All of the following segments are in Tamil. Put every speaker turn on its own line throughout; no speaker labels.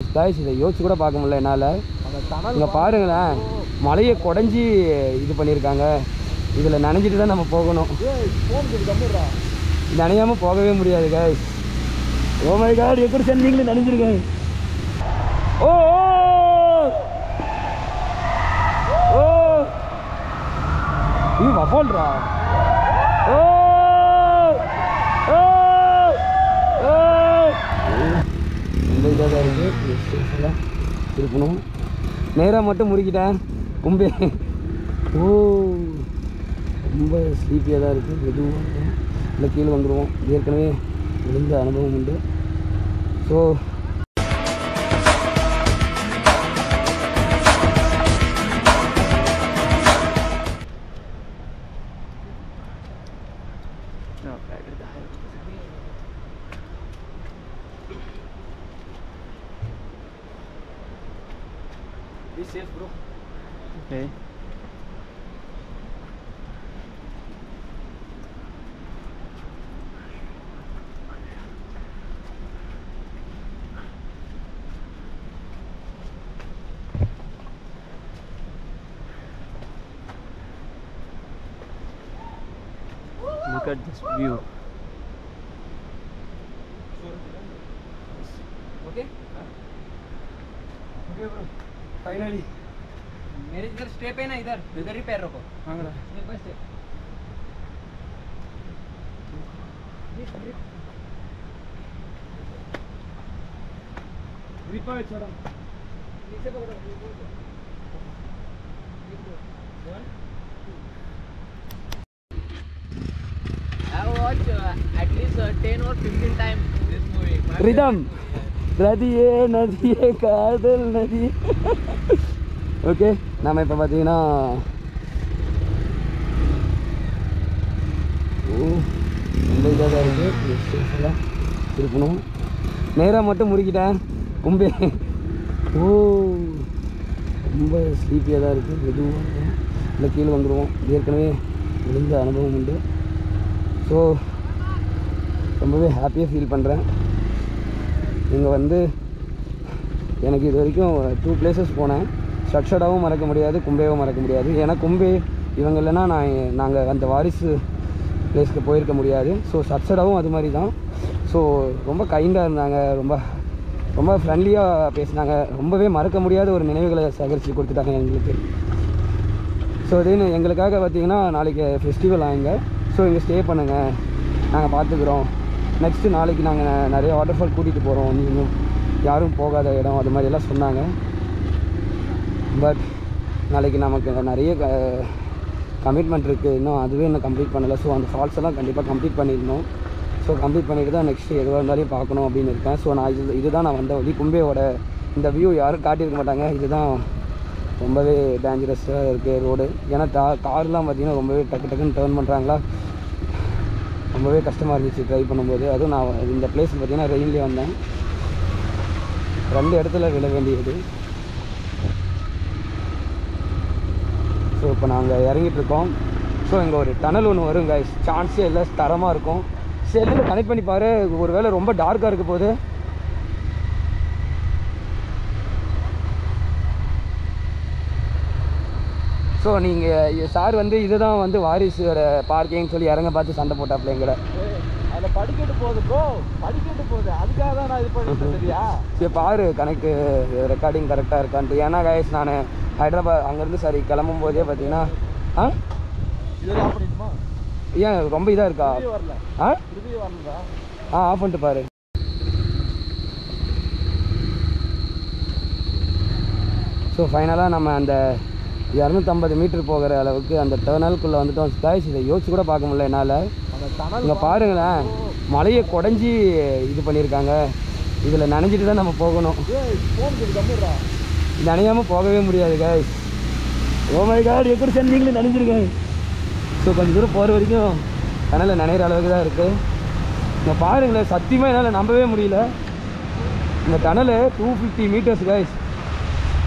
காய்ஸ் இதை யோசிச்சு கூட பார்க்க முடியல என்னால். இங்கே பாருங்களேன், மலையை குடஞ்சி இது பண்ணியிருக்காங்க. இதில் நனைஞ்சிட்டு தான் நம்ம போகணும். நனையாமல் போகவே முடியாது காய்ஸ். ஓ மை காட், எப்படி சார் நீங்களும் நனைஞ்சிருக்கேன். ஓ ஓ இது வஃபால்ரா. ஓ ரொம்ப இதாக தான் இருக்குது. இருக்கணும் நேராக மட்டும் முறுக்கிட்டேன் கும்பே. ஓ ரொம்ப ஸ்லீப்பியாக தான் இருக்குது. மெதுவாக இல்லை கீழே வந்துடுவோம். ஏற்கனவே விழுந்த அனுபவம் உண்டு. So be safe bro. Okay. Look at this view. Okay? Okay bro. Finally मेरे इधर स्टेप है ना, इधर ही पैर रखो. हाँ स्टेप बाय स्टेप. ग्रिप पे छोड़ा नीचे पकड़ो. 1 I watch at least 10 or 15 times this movie. Rhythm. நதியே நதியே காதல் நதி. ஓகே, நாம் இப்போ பார்த்தீங்கன்னா ரொம்ப இதாக தான் இருக்குது. இருக்கணும் நேராக மட்டும் முறுக்கிட்டேன் கும்பே. ஓ ரொம்ப ஸ்லீப்பியாக தான் இருக்குது. மெதுவாக இல்லை கீழே வந்துடுவோம். ஏற்கனவே விழுந்த அனுபவம் உண்டு. ஸோ ரொம்பவே ஹாப்பியாக ஃபீல் பண்ணுறேன். இங்கே வந்து எனக்கு இது வரைக்கும் 2 places போனேன். ஸ்ட்ரக்சர்டாகவும் மறக்க முடியாது, கும்பேவும் மறக்க முடியாது. ஏன்னா கும்பே இவங்க இல்லைன்னா நாங்கள் அந்த வாரிசு பிளேஸ்க்கு போயிருக்க முடியாது. ஸோ ஸ்ட்ரக்சர்டாகவும் அது மாதிரி தான். ஸோ ரொம்ப கைண்டாக இருந்தாங்க, ரொம்ப ரொம்ப ஃப்ரெண்ட்லியாக பேசினாங்க. ரொம்பவே மறக்க முடியாத ஒரு நினைவுகளை சேகரித்து கொடுத்துட்டாங்க எங்களுக்கு. ஸோ இதுன்னு எங்களுக்காக பார்த்திங்கன்னா நாளைக்கு ஃபெஸ்டிவல் ஆகுங்க. ஸோ இங்கே ஸ்டே பண்ணுங்கள், நாங்கள் பார்த்துக்குறோம். நெக்ஸ்ட்டு நாளைக்கு நாங்கள் நிறைய வாட்டர்ஃபால் கூட்டிகிட்டு போகிறோம், நீங்கள் யாரும் போகாத இடம் அது மாதிரியெல்லாம் சொன்னாங்க. பட் நாளைக்கு நமக்கு நிறைய கமிட்மெண்ட் இருக்குது. இன்னும் அதுவே இன்னும் கம்ப்ளீட் பண்ணலை. ஸோ அந்த ஃபால்ஸ் எல்லாம் கண்டிப்பாக கம்ப்ளீட் பண்ணிடணும். ஸோ கம்ப்ளீட் பண்ணிவிட்டு தான் நெக்ஸ்ட்டு எதுவாக இருந்தாலும் பார்க்கணும் அப்படின்னு இருக்கேன். ஸோ நான் இதுதான் நான் வந்த வழி. கும்பேவோட இந்த வியூ யாரும் காட்டியிருக்க மாட்டாங்க. இதுதான் ரொம்பவே டேஞ்சரஸாக இருக்குது ரோடு. ஏன்னா கார்லாம் பார்த்திங்கன்னா ரொம்பவே டக்குன்னு டேர்ன் பண்ணுறாங்களா, ரொம்பவே கஷ்டமாக இருந்துச்சு ட்ரைவ் பண்ணும்போது. அதுவும் நான் இந்த பிளேஸ் பார்த்திங்கன்னா ரெயின்லேயே வந்தேன். 2 இடத்துல விழ வேண்டியது. ஸோ இப்போ நாங்கள் இறங்கிட்டுருக்கோம். ஸோ இங்கே ஒரு டனல் ஒன்று வரும் கைஸ், சான்ஸே இல்லை, தரமாக இருக்கும். செல்லில் கனெக்ட் பண்ணி பாரு, ஒரு வேளை ரொம்ப டார்க்காக இருக்க போது. ஸோ நீங்கள் சார் வந்து இதுதான் வந்து வாரிசோட பார்க்கிங்னு சொல்லி இறங்க பார்த்து சண்டை போட்டாப்புல எங்களை. அதில் படிக்கட்டு போகுது ப்ரோ, படிக்கட்டு போகுது, அதுக்காக தான் நான் இது பண்ணிட்டு சரியா. சரி பாரு கணக்கு ரெக்கார்டிங் கரெக்டாக இருக்கான்ட்டு. ஏன்னா கைஸ் நான் ஹைதராபாத் அங்கேருந்து சரி கிளம்பும் போதே பார்த்தீங்கன்னா ஏன் ரொம்ப இதாக இருக்கா? ஆஃப் பண்ணிட்டு பாரு. ஸோ ஃபைனலாக நம்ம அந்த 250 மீட்டர் போகிற அளவுக்கு அந்த டர்னலுக்குள்ளே வந்துட்டோம். கைஸ் இதை யோசிச்சு கூட பார்க்க முடியல என்னால். இங்கே பாருங்களேன், மலையை குடஞ்சி இது பண்ணியிருக்காங்க. இதில் நனைஞ்சிட்டு தான் நம்ம போகணும். நனையாமல் போகவே முடியாது கைஸ். ஓ மை காட், எப்படி சார் நீங்களும் நனைஞ்சிருக்கேன். ஸோ கொஞ்சம் தூரம் போகிற வரைக்கும் டனலில் நனைகிற அளவுக்கு தான் இருக்குது. இங்கே பாருங்களேன், சத்தியமாக என்னால் நம்பவே முடியல. இந்த டனலு 250 மீட்டர்ஸ் கைஸ்.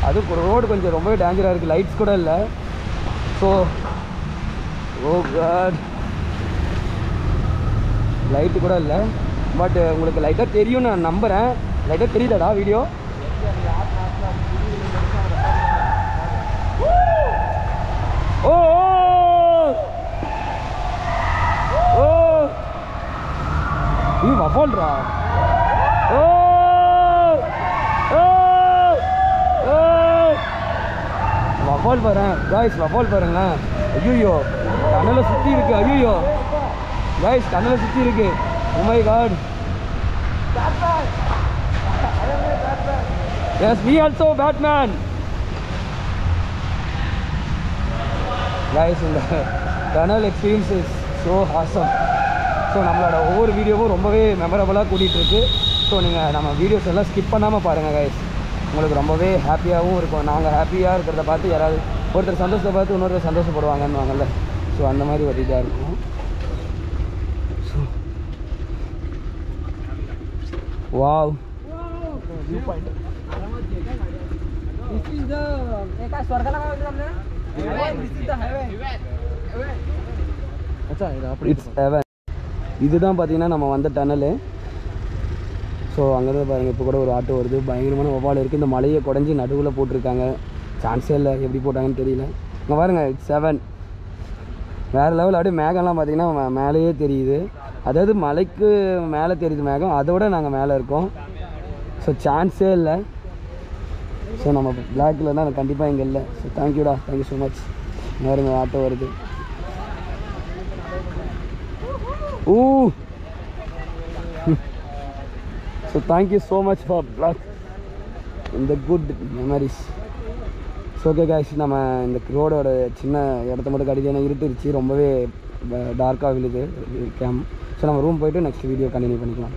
அது ரோடு கொஞ்சம் ரொம்பவே டேஞ்சராக இருக்குது, லைட்ஸ் கூட இல்லை. ஸோ ஓ காட், லைட்டு கூட இல்லை. பட் உங்களுக்கு லைட்டாக தெரியும்னு நான் நம்புகிறேன். லைட்டாக தெரியுதாடா வீடியோ? ஓ ஓ இது வஃபால்ரா. ஓ வஃபால் பாருங்க காய்ஸ், வஃபால் பாருங்களேன். ஐயோ கண்ணில் சுற்றி இருக்கு. ஐயோ காய்ஸ் கண்ணில் சுற்றி இருக்கு. Oh my god. Yes me also Batman. Guys இந்த tunnel experience is so awesome. So நம்மளோட ஒவ்வொரு வீடியோவும் ரொம்பவே மெமரபுளாக கூட்டிகிட்ருக்கு. ஸோ நீங்கள் நம்ம வீடியோஸ் எல்லாம் ஸ்கிப் பண்ணாமல் பாருங்கள் கைஸ். உங்களுக்கு ரொம்பவே ஹாப்பியாகவும் இருக்கும். நாங்கள் ஹாப்பியாக இருக்கிறத பார்த்து யாராவது ஒருத்தர் சந்தோஷத்தை பார்த்து இன்னொருத்தர் சந்தோஷப்படுவாங்கன்னு வாங்கல்ல. ஸோ அந்த மாதிரி ஒரு இதாக இருக்கும். So wow. இதுதான் பார்த்தீங்கன்னா நம்ம வந்த டனலு. ஸோ அங்கேருந்து பாருங்கள், இப்போ கூட ஒரு ஆட்டோ வருது. பயங்கரமான வவ்வால் இருக்குது. இந்த மலையை குடஞ்சி நடுவில் போட்டிருக்காங்க. சான்ஸே இல்லை, எப்படி போட்டாங்கன்னு தெரியல. இங்கே பாருங்கள், இட்ஸ் 7 வேறு லெவல். அப்படியே மேகம்லாம் பார்த்தீங்கன்னா மேலேயே தெரியுது. அதாவது மலைக்கு மேலே தெரியுது மேகம், அதோட நாங்கள் மேலே இருக்கோம். ஸோ சான்ஸே இல்லை. ஸோ நம்ம பிளாக்கில் தான் கண்டிப்பாக இங்கே இல்லை. ஸோ தேங்க்யூடா, தேங்க்யூ ஸோ மச். பாருங்க ஆட்டோ வருது. Oh so thank you so much for block இந்த good memories. So okay guys, நம்ம இந்த ரோடோட சின்ன இடத்த மட்டும் கடிச்சு ஏன்னா இருட்டுருச்சு, ரொம்பவே டார்க்காக விழுது கேம். ஸோ நம்ம ரூம் போய்ட்டு நெக்ஸ்ட் வீடியோ கண்டினியூ பண்ணிக்கலாம்.